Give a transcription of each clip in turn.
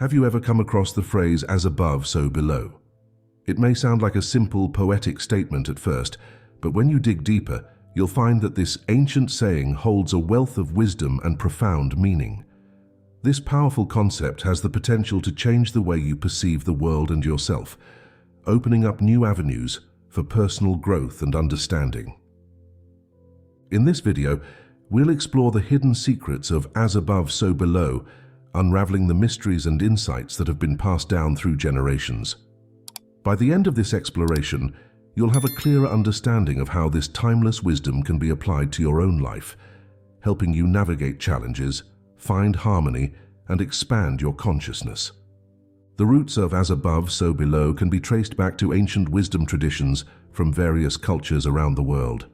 Have you ever come across the phrase "as above, so below"? It may sound like a simple, poetic statement at first, but when you dig deeper, you'll find that this ancient saying holds a wealth of wisdom and profound meaning. This powerful concept has the potential to change the way you perceive the world and yourself, opening up new avenues for personal growth and understanding. In this video, we'll explore the hidden secrets of "as above, so below," unraveling the mysteries and insights that have been passed down through generations. By the end of this exploration, you'll have a clearer understanding of how this timeless wisdom can be applied to your own life, helping you navigate challenges, find harmony, and expand your consciousness. The roots of "as above, so below" can be traced back to ancient wisdom traditions from various cultures around the world.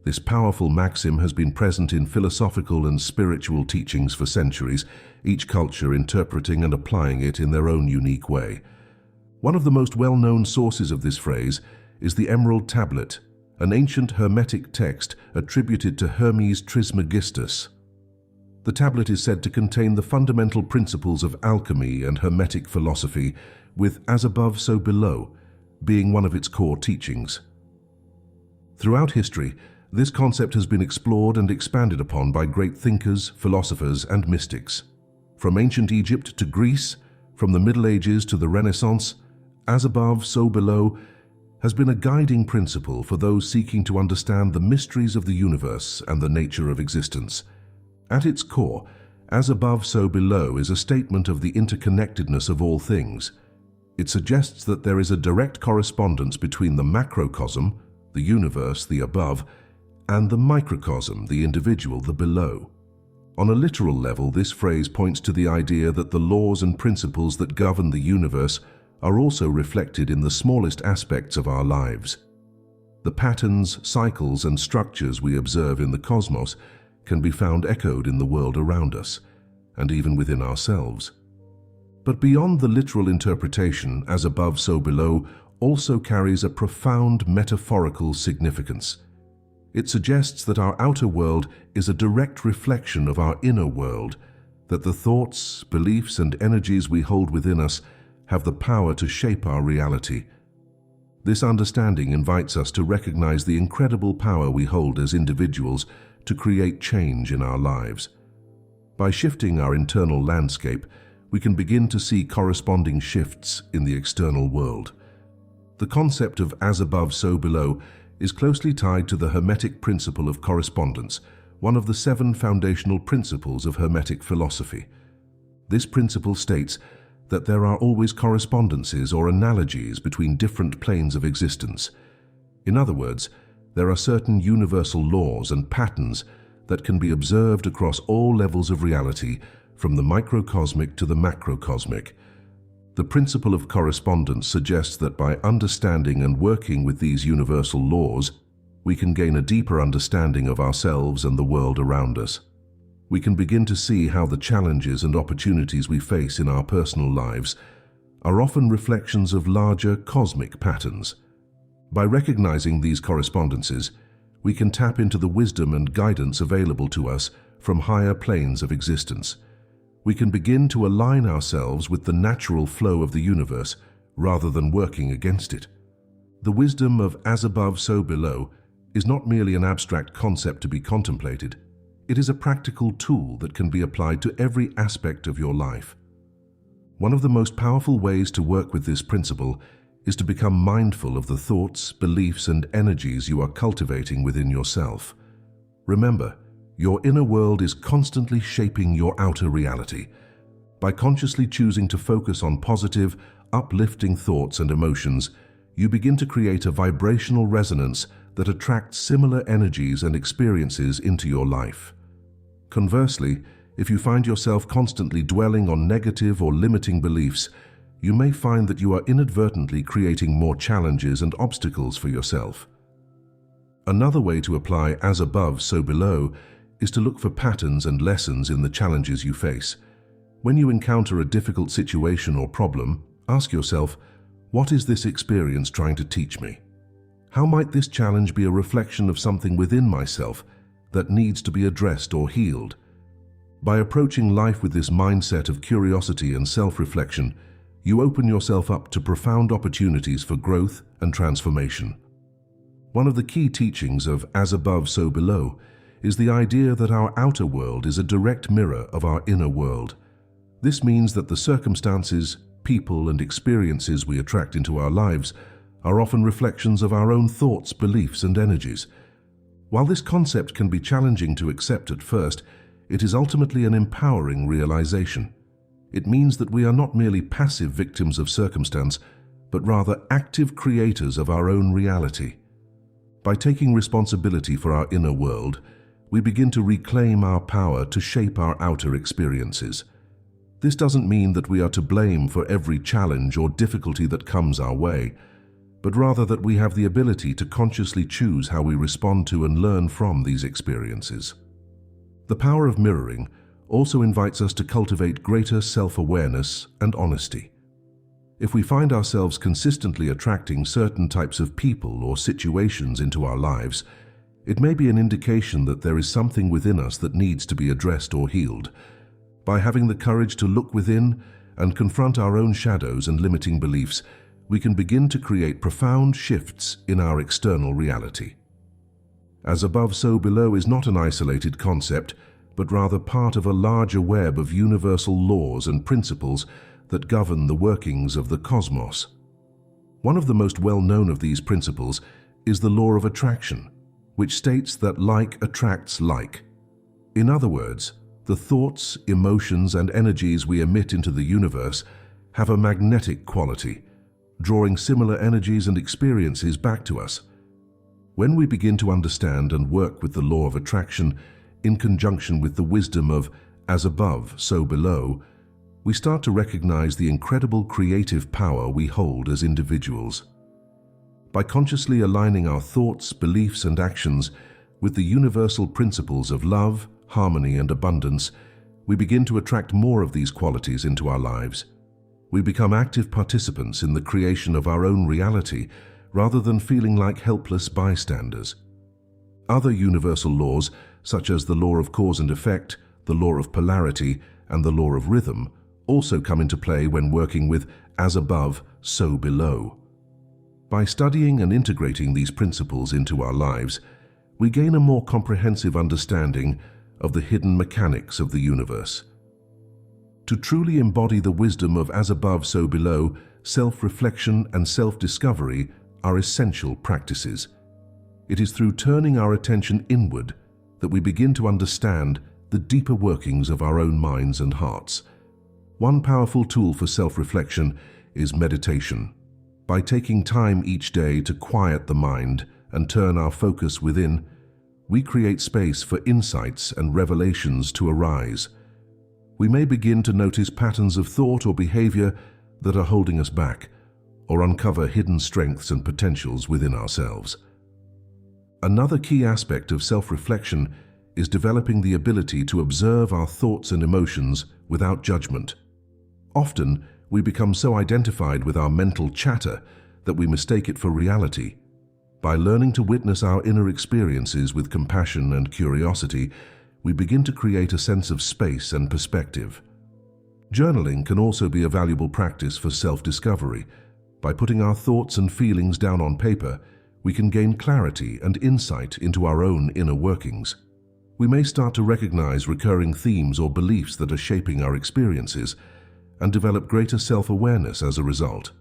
This powerful maxim has been present in philosophical and spiritual teachings for centuries, each culture interpreting and applying it in their own unique way. One of the most well-known sources of this phrase is the Emerald Tablet, an ancient Hermetic text attributed to Hermes Trismegistus. The tablet is said to contain the fundamental principles of alchemy and Hermetic philosophy, with "as above, so below" being one of its core teachings. Throughout history, this concept has been explored and expanded upon by great thinkers, philosophers, and mystics. From ancient Egypt to Greece, from the Middle Ages to the Renaissance, "as above, so below" has been a guiding principle for those seeking to understand the mysteries of the universe and the nature of existence. At its core, "as above, so below" is a statement of the interconnectedness of all things. It suggests that there is a direct correspondence between the macrocosm, the universe, the above, and the microcosm, the individual, the below. On a literal level, this phrase points to the idea that the laws and principles that govern the universe are also reflected in the smallest aspects of our lives. The patterns, cycles, and structures we observe in the cosmos can be found echoed in the world around us, and even within ourselves. But beyond the literal interpretation, "as above, so below" also carries a profound metaphorical significance. It suggests that our outer world is a direct reflection of our inner world, that the thoughts, beliefs, and energies we hold within us have the power to shape our reality. This understanding invites us to recognize the incredible power we hold as individuals to create change in our lives. By shifting our internal landscape, we can begin to see corresponding shifts in the external world. The concept of "as above, so below" is closely tied to the Hermetic Principle of Correspondence, one of the 7 foundational principles of Hermetic philosophy. This principle states that there are always correspondences or analogies between different planes of existence. In other words, there are certain universal laws and patterns that can be observed across all levels of reality, from the microcosmic to the macrocosmic. The principle of correspondence suggests that by understanding and working with these universal laws, we can gain a deeper understanding of ourselves and the world around us. We can begin to see how the challenges and opportunities we face in our personal lives are often reflections of larger cosmic patterns. By recognizing these correspondences, we can tap into the wisdom and guidance available to us from higher planes of existence. We can begin to align ourselves with the natural flow of the universe rather than working against it. The wisdom of "as above, so below" is not merely an abstract concept to be contemplated. It is a practical tool that can be applied to every aspect of your life. One of the most powerful ways to work with this principle is to become mindful of the thoughts, beliefs, and energies you are cultivating within yourself. Remember, your inner world is constantly shaping your outer reality. By consciously choosing to focus on positive, uplifting thoughts and emotions, you begin to create a vibrational resonance that attracts similar energies and experiences into your life. Conversely, if you find yourself constantly dwelling on negative or limiting beliefs, you may find that you are inadvertently creating more challenges and obstacles for yourself. Another way to apply "as above, so below" is to look for patterns and lessons in the challenges you face. When you encounter a difficult situation or problem, ask yourself, what is this experience trying to teach me? How might this challenge be a reflection of something within myself that needs to be addressed or healed? By approaching life with this mindset of curiosity and self-reflection, you open yourself up to profound opportunities for growth and transformation. One of the key teachings of As Above, So Below is the idea that our outer world is a direct mirror of our inner world. This means that the circumstances, people, and experiences we attract into our lives are often reflections of our own thoughts, beliefs, and energies. While this concept can be challenging to accept at first, it is ultimately an empowering realization. It means that we are not merely passive victims of circumstance, but rather active creators of our own reality. By taking responsibility for our inner world, we begin to reclaim our power to shape our outer experiences. This doesn't mean that we are to blame for every challenge or difficulty that comes our way, but rather that we have the ability to consciously choose how we respond to and learn from these experiences. The power of mirroring also invites us to cultivate greater self-awareness and honesty. If we find ourselves consistently attracting certain types of people or situations into our lives, it may be an indication that there is something within us that needs to be addressed or healed. By having the courage to look within and confront our own shadows and limiting beliefs, we can begin to create profound shifts in our external reality. As Above, So Below is not an isolated concept, but rather part of a larger web of universal laws and principles that govern the workings of the cosmos. One of the most well-known of these principles is the law of attraction, which states that like attracts like. In other words, the thoughts, emotions, and energies we emit into the universe have a magnetic quality, drawing similar energies and experiences back to us. When we begin to understand and work with the law of attraction in conjunction with the wisdom of As Above, So Below, we start to recognize the incredible creative power we hold as individuals. By consciously aligning our thoughts, beliefs, and actions with the universal principles of love, harmony, and abundance, we begin to attract more of these qualities into our lives. We become active participants in the creation of our own reality rather than feeling like helpless bystanders. Other universal laws, such as the law of cause and effect, the law of polarity, and the law of rhythm, also come into play when working with As Above, So Below. By studying and integrating these principles into our lives, we gain a more comprehensive understanding of the hidden mechanics of the universe. To truly embody the wisdom of As Above, So Below, self-reflection and self-discovery are essential practices. It is through turning our attention inward that we begin to understand the deeper workings of our own minds and hearts. One powerful tool for self-reflection is meditation. By taking time each day to quiet the mind and turn our focus within, we create space for insights and revelations to arise. We may begin to notice patterns of thought or behavior that are holding us back, or uncover hidden strengths and potentials within ourselves. Another key aspect of self-reflection is developing the ability to observe our thoughts and emotions without judgment. Often, we become so identified with our mental chatter that we mistake it for reality. By learning to witness our inner experiences with compassion and curiosity, we begin to create a sense of space and perspective. Journaling can also be a valuable practice for self-discovery. By putting our thoughts and feelings down on paper, we can gain clarity and insight into our own inner workings. We may start to recognize recurring themes or beliefs that are shaping our experiences and develop greater self-awareness as a result.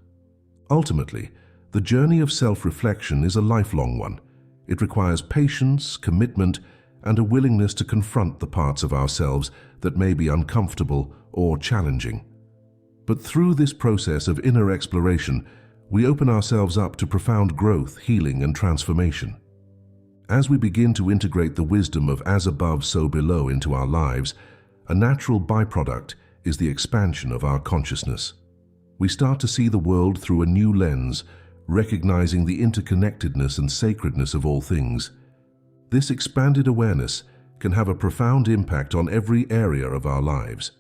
Ultimately, the journey of self-reflection is a lifelong one. It requires patience, commitment, and a willingness to confront the parts of ourselves that may be uncomfortable or challenging. But through this process of inner exploration, we open ourselves up to profound growth, healing, and transformation. As we begin to integrate the wisdom of As Above, So Below into our lives, a natural byproduct is the expansion of our consciousness. We start to see the world through a new lens, recognizing the interconnectedness and sacredness of all things. This expanded awareness can have a profound impact on every area of our lives.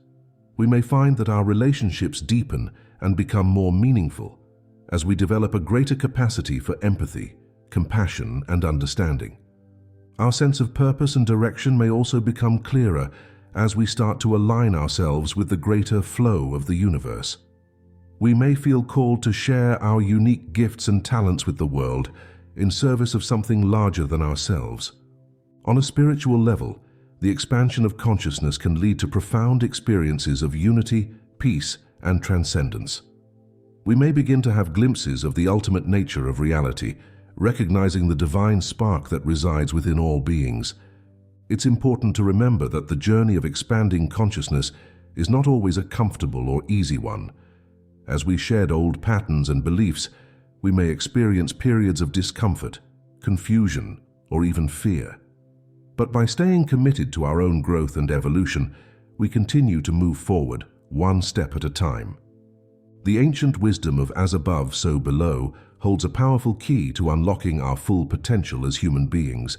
We may find that our relationships deepen and become more meaningful as we develop a greater capacity for empathy, compassion, and understanding. Our sense of purpose and direction may also become clearer as we start to align ourselves with the greater flow of the universe. We may feel called to share our unique gifts and talents with the world in service of something larger than ourselves. On a spiritual level, the expansion of consciousness can lead to profound experiences of unity, peace, and transcendence. We may begin to have glimpses of the ultimate nature of reality, recognizing the divine spark that resides within all beings. It's important to remember that the journey of expanding consciousness is not always a comfortable or easy one. As we shed old patterns and beliefs, we may experience periods of discomfort, confusion, or even fear. But by staying committed to our own growth and evolution, we continue to move forward, one step at a time. The ancient wisdom of as above, so below holds a powerful key to unlocking our full potential as human beings.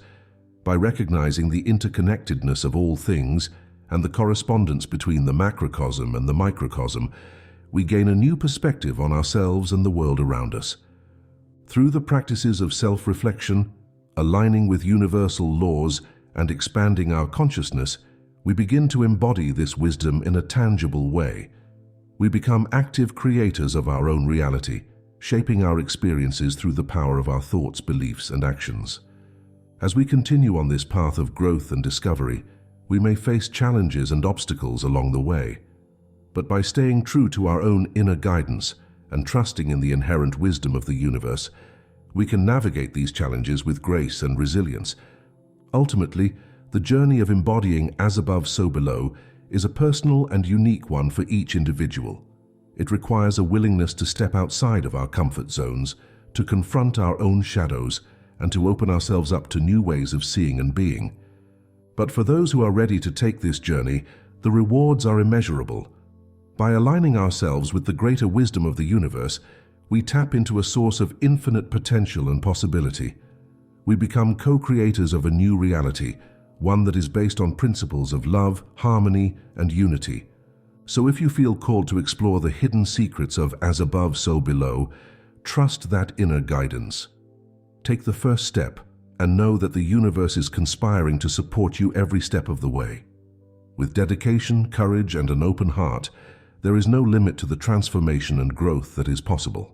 By recognizing the interconnectedness of all things and the correspondence between the macrocosm and the microcosm, we gain a new perspective on ourselves and the world around us. Through the practices of self-reflection, aligning with universal laws, and expanding our consciousness, we begin to embody this wisdom in a tangible way. We become active creators of our own reality, shaping our experiences through the power of our thoughts, beliefs, and actions. As we continue on this path of growth and discovery, we may face challenges and obstacles along the way. But by staying true to our own inner guidance and trusting in the inherent wisdom of the universe, we can navigate these challenges with grace and resilience. Ultimately, the journey of embodying as above, so below is a personal and unique one for each individual. It requires a willingness to step outside of our comfort zones, to confront our own shadows, and to open ourselves up to new ways of seeing and being. But for those who are ready to take this journey, the rewards are immeasurable. By aligning ourselves with the greater wisdom of the universe, we tap into a source of infinite potential and possibility. We become co-creators of a new reality, one that is based on principles of love, harmony, and unity. So if you feel called to explore the hidden secrets of as above, so below, trust that inner guidance. Take the first step and know that the universe is conspiring to support you every step of the way. With dedication, courage, and an open heart, there is no limit to the transformation and growth that is possible.